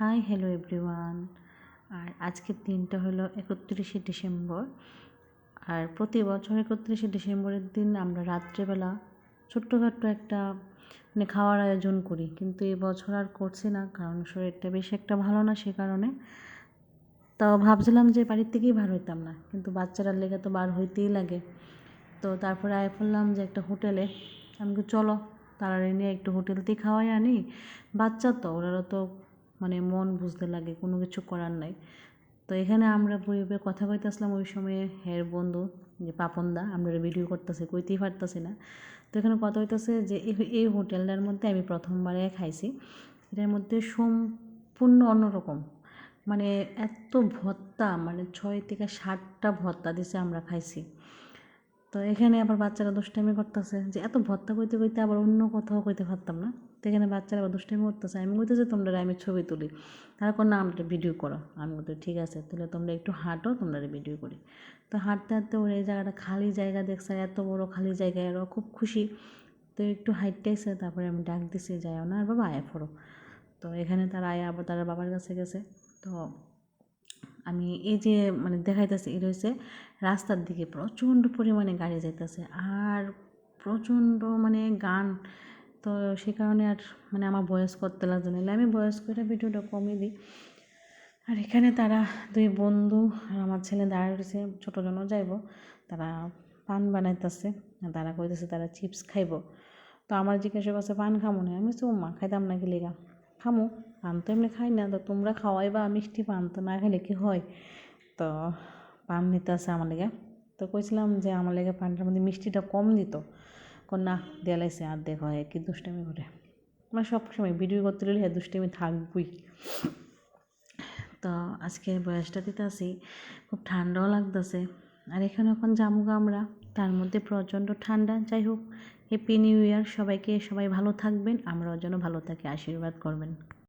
Hi hello everyone. আর আজকের দিনটা হলো 31শে ডিসেম্বর। আর প্রতি বছর 31শে ডিসেম্বরের দিন আমরা রাত্রেবেলা ছোট্টখাট্টো একটা খাওয়ার আয়োজন করি, কিন্তু এই বছর আর করছি না, কারণ শরীরটা বেশি একটা ভালো না, সে কারণে। তাও ভাবছিলাম যে বাড়ির থেকেই বার হইতাম না, কিন্তু বাচ্চাটার লেগে তো বার হইতেই লাগে। তো তারপরে আয় পড়লাম যে একটা হোটেলে। আমাকে চলো তাড়াতাড়ি নিয়ে একটু হোটেলতেই খাওয়াই আনি, বাচ্চা তো ওরারও তো মন বুঝতে লাগে, কোনো কিছু করার নাই। তো এখানে আমরা বইয়ে কথা কইতেছিলাম, ওই সময়ে হের বন্ধু যে পাপনদা আমরা ভিডিও করতেছে, কইতেই পারতেছি না। তো এখানে কথা হইতেছে যে এই হোটেলটার মধ্যে আমি প্রথমবারে খাইছি, এটার মধ্যে সম্পূর্ণ অন্যরকম, এত ভর্তা, 6 থেকে 7টা ভর্তা দিছে, আমরা খাইছি। তো এখানে আবার বাচ্চারা দুষ্টামি করতেছে যে এত ভর্তা কইতে কইতে আবার অন্য কথাও কইতে পারতাম না। তো এখানে বাচ্চারা আবার দুষ্টামি করতেছে, আমি কইতেছি তোমরা আমি ছবি তুলি, তারা কোন না আমরা ভিডিও করো। আমি বলতে ঠিক আছে, তাহলে তোমরা একটু হাঁটো, তোমরা ভিডিও করি। তো হাঁটতে হাঁটতে ওর এই জায়গাটা খালি জায়গা দেখছে, এত বড় খালি জায়গায় ওরা খুব খুশি। তো একটু হাইটটাইছে, তারপরে আমি ডাক দিছি যাও না আর বাবা আয়া পড়ো। তো এখানে তারা আয়া আবার তারা বাবার কাছে গেছে। তো আমি এই যে দেখাইতেছে, এটা হচ্ছে রাস্তার দিকে প্রচণ্ড পরিমাণে গাড়ি যাইতেছে আর প্রচণ্ড গান। তো সে কারণে আর আমার ভয়েস করতে লাগছে না, আমি ভয়েস করে ভিডিওটা কমিয়ে দিই। আর এখানে তারা দুই বন্ধু আর আমার ছেলে দাঁড়ায় রয়েছে, ছোটো জনও যাইব, তারা পান বানাইতেছে, তারা কইতেছে তারা চিপস খাইব। তো আমার জিজ্ঞাসা করছে পান খামো না, আমি বলছি মা খাইতাম না, গেলে গা খামো, পান তো এমনি খাই না, তো তোমরা খাওয়াইবা মিষ্টি পান, তো না খেলে কি হয়। তো পান নিতে আসে আমার লেগে। তো কইছিলাম যে আমার লেগে পানটার মধ্যে মিষ্টিটা কম দিত, না দেয়া লাগছে, আর দেখো কি দুষ্টামি করে, সবসময় ভিডিও করতে গেলে হ্যাঁ দুষ্টামি থাকবই। তো আজকে বয়সটা দিতে আসি, খুব ঠান্ডাও লাগতেছে। আর এখানে এখন জামুগা আমরা, তার মধ্যে প্রচণ্ড ঠান্ডা। যাই হোক, হ্যাপি নিউ ইয়ার সবাইকে, সবাই ভালো থাকবেন, আমরাও যেন ভালো থাকি, আশীর্বাদ করবেন।